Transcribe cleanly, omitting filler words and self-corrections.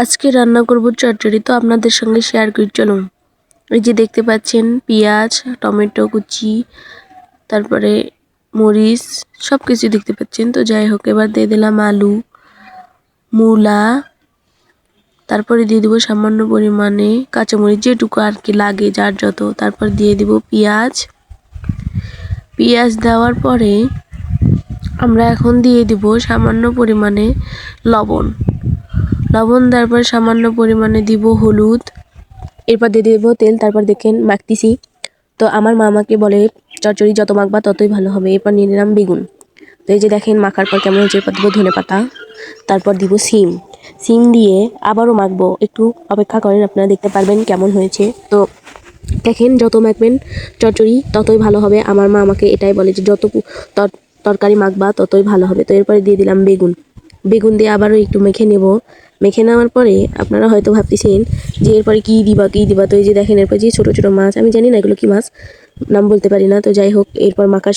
আজকে রান্না করব চচ্চড়ি, তো আপনাদের সঙ্গে শেয়ার করি চলুন। এই যে দেখতে পাচ্ছেন পেঁয়াজ, টমেটো কুচি, তারপরে মরিচ সব কিছু দেখতে পাচ্ছেন। তো যাই হোক, এবার দিয়ে দিলাম আলু, মূলা, তারপরে দিয়ে দিব সামান্য পরিমাণে কাঁচামরিচ, যেটুকু আর কি লাগে যার যত। তারপর দিয়ে দিব পেঁয়াজ দেওয়ার পরে আমরা এখন দিয়ে দিব সামান্য পরিমাণে লবণ দেওয়ার পর সামান্য পরিমাণে দিব হলুদ, এরপর দিয়ে দেবো তেল। তারপর দেখেন মাখতেছি, তো আমার মা আমাকে বলে চচ্চড়ি যত মাখবা ততই ভালো হবে। এরপর নিয়ে নিলাম বেগুন, তো এই যে দেখেন মাখার পর কেমন হয়েছে। এরপর দেবো ধনে পাতা, তারপর দিব সিম দিয়ে আবারও মাখবো। একটু অপেক্ষা করেন, আপনারা দেখতে পারবেন কেমন হয়েছে। তো দেখেন যত মাখবেন চচ্চড়ি ততই ভালো হবে। আমার মা আমাকে এটাই বলে যে যত তরকারি মাখবা ততই ভালো হবে। তো এরপরে দিয়ে দিলাম বেগুন দিয়ে আবারও একটু মেখে নেব। মেখে নেওয়ার পরে আপনারা হয়তো ভাবতেছেন যে এরপরে কী দিবা। তো এই যে দেখেন এরপর যে ছোটো ছোটো মাছ, আমি জানি না এগুলো কী মাছ, নাম বলতে পারি না। তো যাই হোক, এরপর মাখা